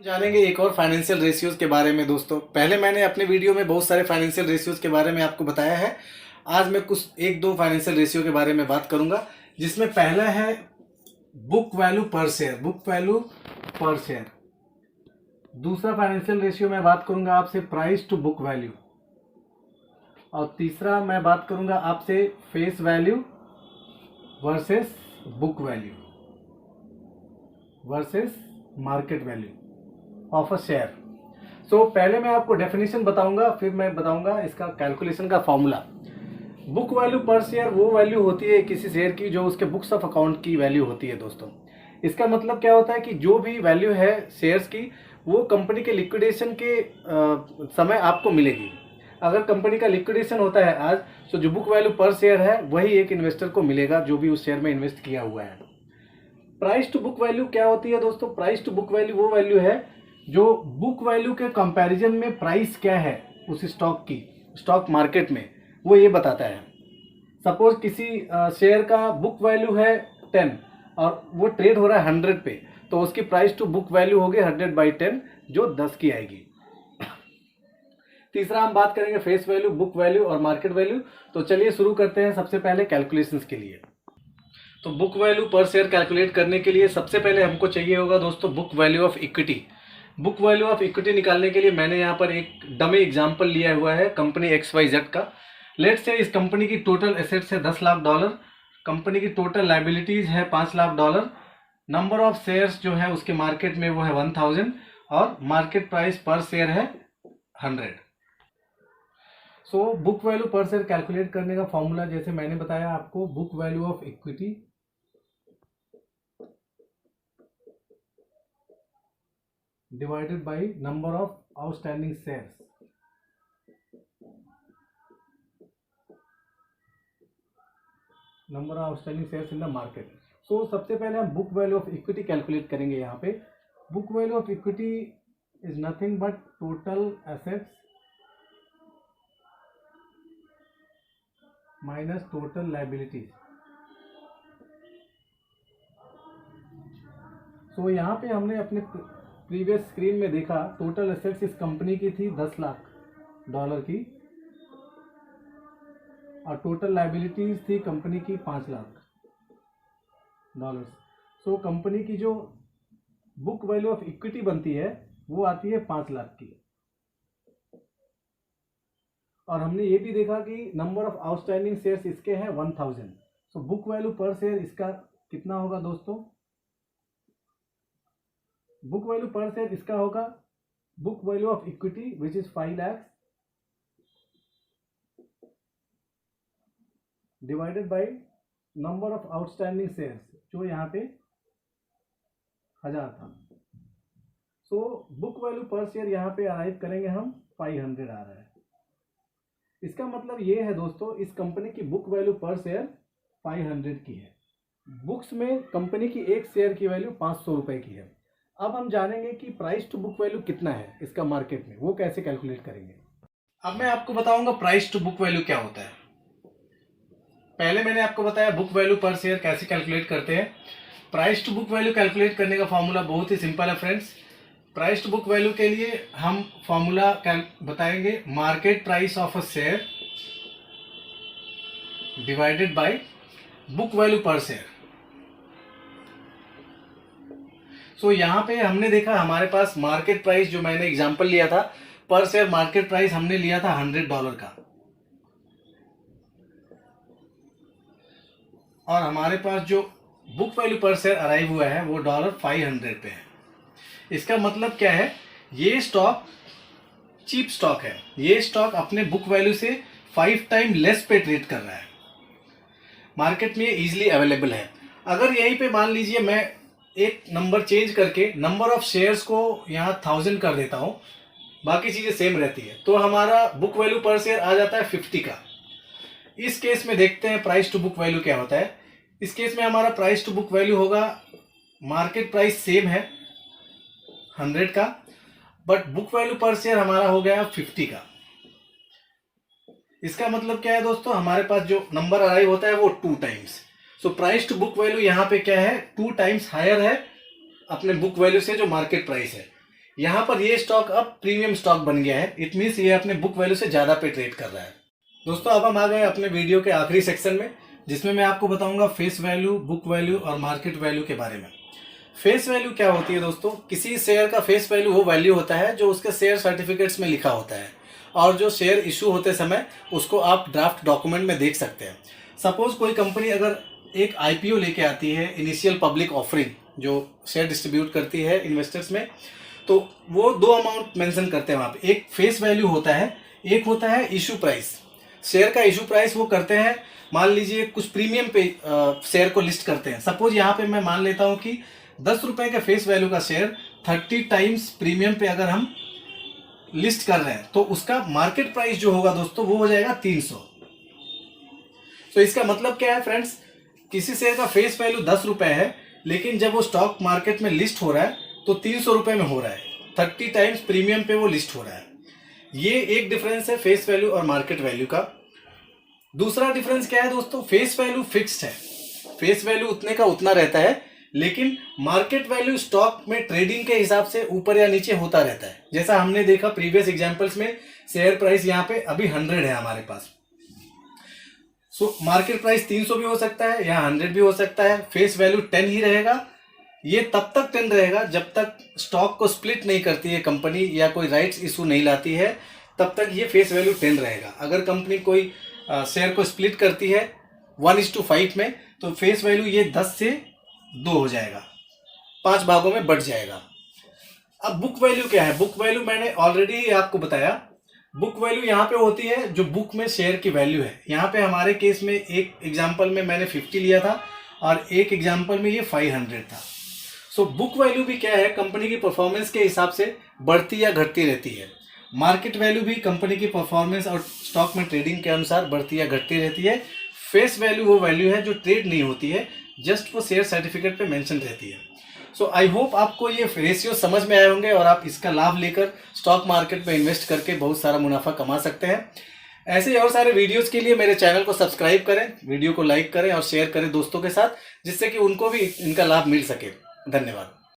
जानेंगे एक और फाइनेंशियल रेशियोज के बारे में। दोस्तों, पहले मैंने अपने वीडियो में बहुत सारे फाइनेंशियल रेशियोज के बारे में आपको बताया है। आज मैं कुछ एक दो फाइनेंशियल रेशियो के बारे में बात करूंगा, जिसमें पहला है book value per share. Book value per share. दूसरा फाइनेंशियल रेशियो मैं बात करूंगा आपसे प्राइस टू बुक वैल्यू, और तीसरा मैं बात करूंगा आपसे face value versus book value versus market value of a share. So पहले मैं आपको डेफिनेशन बताऊंगा, फिर मैं बताऊंगा इसका कैलकुलेशन का formula. Book value per share वो वैल्यू होती है किसी शेयर की जो उसके बुक्स ऑफ अकाउंट की वैल्यू होती है। दोस्तों, इसका मतलब क्या होता है कि जो भी वैल्यू है शेयर्स की, वो कंपनी के लिक्विडेशन के समय आपको मिलेगी। अगर कंपनी का लिक्विडेशन होता है आज, तो जो बुक वैल्यू पर शेयर है वही एक इन्वेस्टर को मिलेगा जो भी उस शेयर में इन्वेस्ट किया हुआ है। प्राइस टू बुक वैल्यू क्या होती है दोस्तों? प्राइस टू बुक वैल्यू वो वैल्यू है जो बुक वैल्यू के कंपैरिजन में प्राइस क्या है उस स्टॉक की, स्टॉक मार्केट में, वो ये बताता है। सपोज किसी शेयर का बुक वैल्यू है 10 और वो ट्रेड हो रहा है 100 पे, तो उसकी प्राइस टू बुक वैल्यू होगी 100/10 जो 10 की आएगी। तीसरा हम बात करेंगे फेस वैल्यू, बुक वैल्यू और मार्केट वैल्यू। तो चलिए शुरू करते हैं सबसे पहले कैलकुलेशंस के लिए। तो book value per share calculate करने के लिए सबसे पहले हमको चाहिए होगा दोस्तों book value of equity. Book value of equity निकालने के लिए मैंने यहाँ पर एक डमी एग्जांपल लिया हुआ है कंपनी XYZ का। लेट्स से इस कंपनी की टोटल एसेट्स है $10 लाख, कंपनी की टोटल लाइबिलिटीज है $5 लाख, नंबर ऑफ शेयर्स जो है उसके मार्केट में वो है 1000 और मार्केट प्राइस पर शेयर है 100। So book value per share calculate करने का फॉर्मूला जैसे मैंने बताया आपको, book value of equity divided by number of outstanding shares, number of outstanding shares in the market। So सबसे पहले हम book value of equity calculate करेंगे। यहाँ पे book value of equity is nothing but total assets minus total liabilities. So यहाँ पे हमने अपने प्रीवियस स्क्रीन में देखा टोटल एसेट्स इस कंपनी की थी $10 लाख की, और टोटल लाइबिलिटीज थी कंपनी की $5 लाख। सो कंपनी की जो बुक वैल्यू ऑफ इक्विटी बनती है वो आती है 5 लाख की। और हमने ये भी देखा कि नंबर ऑफ आउटस्टैंडिंग शेयर्स इसके हैं 1000। So book value per share इसका कितना होगा दोस्तों? बुक वैल्यू पर शेयर इसका होगा book value of equity which is 5 lakh divided by number of outstanding shares जो यहाँ पे 1000 था। So book value per share यहाँ पे अराइव करेंगे हम 500 आ रहा है। इसका मतलब ये है दोस्तों, इस कंपनी की बुक वैल्यू पर शेयर 500 की है। बुक्स में कंपनी की एक शेयर की वैल्यू 500 रुपए की है। अब हम जानेंगे कि प्राइस टू बुक वैल्यू कितना है इसका मार्केट में, वो कैसे कैलकुलेट करेंगे। अब मैं आपको बताऊंगा प्राइस टू बुक वैल्यू क्या होता है। पहले मैंने आपको बताया बुक वैल्यू पर शेयर कैसे कैलकुलेट करते हैं। Price to book value calculate करने का फॉर्मूला बहुत ही सिंपल है friends. Price to book value के लिए हम फॉर्मूला बताएंगे market price of a share divided by book value per share. So यहाँ पे हमने देखा हमारे पास मार्केट प्राइस जो मैंने एग्जांपल लिया था पर शेयर, मार्केट प्राइस हमने लिया था $100 का, और हमारे पास जो book value per share arrive हुआ है वो $500 पे है। इसका मतलब क्या है? ये स्टॉक चीप स्टॉक है, ये स्टॉक अपने बुक वैल्यू से 5 टाइम लेस पे ट्रेड कर रहा है, मार्केट में इजीली अवेलेबल है। अगर यहीं पे मान लीजिए मैं एक नंबर चेंज करके नंबर ऑफ शेयर्स को यहाँ 1000 कर देता हूँ, बाकी चीज़ें सेम रहती है, तो हमारा बुक वैल्यू पर शेयर आ जाता है 50 का। इस केस में देखते हैं प्राइस टू बुक वैल्यू क्या होता है। इस केस में हमारा प्राइस टू बुक वैल्यू होगा, मार्केट प्राइस सेम है 100 का, but book value per share हमारा हो गया 50 का। इसका मतलब क्या है दोस्तों? हमारे पास जो नंबर अराइव होता है वो 2 times. So price to book value यहाँ पे क्या है? 2 टाइम्स हायर है अपने बुक वैल्यू से जो मार्केट प्राइस है। यहाँ पर ये स्टॉक अब प्रीमियम स्टॉक बन गया है। इट मीन्स ये अपने बुक वैल्यू से ज़्यादा पे ट्रेड कर रहा है। दोस्तों अब हम आ गए अपने वीडियो के आखिरी सेक्शन में, जिसमें मैं आपको बताऊंगा फेस वैल्यू, बुक वैल्यू और मार्केट वैल्यू के बारे में। फेस वैल्यू क्या होती है दोस्तों? किसी शेयर का फेस वैल्यू वो वैल्यू होता है जो उसके शेयर सर्टिफिकेट्स में लिखा होता है और जो शेयर इशू होते समय उसको आप ड्राफ्ट डॉक्यूमेंट में देख सकते हैं। सपोज कोई कंपनी अगर एक आईपीओ लेके आती है, इनिशियल पब्लिक ऑफरिंग, जो शेयर डिस्ट्रीब्यूट करती है इन्वेस्टर्स में, तो वो दो अमाउंट मेंशन करते हैं वहाँ पे। एक फेस वैल्यू होता है, एक होता है इशू प्राइस। शेयर का इशू प्राइस वो करते हैं, मान लीजिए कुछ प्रीमियम पे शेयर को लिस्ट करते हैं। सपोज यहाँ पे मैं मान लेता हूँ कि 10 रुपए के फेस वैल्यू का शेयर 30 टाइम्स प्रीमियम पे अगर हम लिस्ट कर रहे हैं तो उसका मार्केट प्राइस जो होगा दोस्तों वो हो जाएगा 300। तो इसका मतलब क्या है फ्रेंड्स? किसी शेयर का फेस वैल्यू 10 रुपए है, लेकिन जब वो स्टॉक मार्केट में लिस्ट हो रहा है तो 300 रुपए में हो रहा है। 30 टाइम्स प्रीमियम पे वो लिस्ट हो रहा है। ये एक डिफरेंस है फेस वैल्यू और मार्केट वैल्यू का। दूसरा डिफरेंस क्या है दोस्तों? फेस वैल्यू फिक्स्ड है, फेस वैल्यू उतने का उतना रहता है, लेकिन मार्केट वैल्यू स्टॉक में ट्रेडिंग के हिसाब से ऊपर या नीचे होता रहता है। जैसा हमने देखा प्रीवियस एग्जांपल्स में, शेयर प्राइस यहाँ पे अभी 100 है हमारे पास। सो मार्केट प्राइस 300 भी हो सकता है, यहाँ 100 भी हो सकता है। फेस वैल्यू 10 ही रहेगा। ये तब तक 10 रहेगा जब तक स्टॉक को स्प्लिट नहीं करती है कंपनी या कोई राइट्स इशू नहीं लाती है, तब तक ये फेस वैल्यू 10 रहेगा। अगर कंपनी कोई शेयर को स्प्लिट करती है 1:5 में, तो फेस वैल्यू ये 10 से 2 हो जाएगा, 5 भागों में बढ़ जाएगा। अब बुक वैल्यू क्या है? बुक वैल्यू मैंने ऑलरेडी आपको बताया। बुक वैल्यू यहाँ पे होती है जो बुक में शेयर की वैल्यू है। यहाँ पे हमारे केस में एक एग्जांपल में मैंने 50 लिया था और एक एग्जांपल में ये 500 था। सो बुक वैल्यू भी क्या है? कंपनी की परफॉर्मेंस के हिसाब से बढ़ती या घटती रहती है। मार्केट वैल्यू भी कंपनी की परफॉर्मेंस और स्टॉक में ट्रेडिंग के अनुसार बढ़ती या घटती रहती है। फेस वैल्यू वो वैल्यू है जो ट्रेड नहीं होती है, जस्ट वो शेयर सर्टिफिकेट पे मेंशन रहती है। सो आई होप आपको ये रेशियो समझ में आए होंगे और आप इसका लाभ लेकर स्टॉक मार्केट में इन्वेस्ट करके बहुत सारा मुनाफा कमा सकते हैं। ऐसे ही और सारे वीडियोस के लिए मेरे चैनल को सब्सक्राइब करें, वीडियो को लाइक करें और शेयर करें दोस्तों के साथ, जिससे कि उनको भी इनका लाभ मिल सके। धन्यवाद।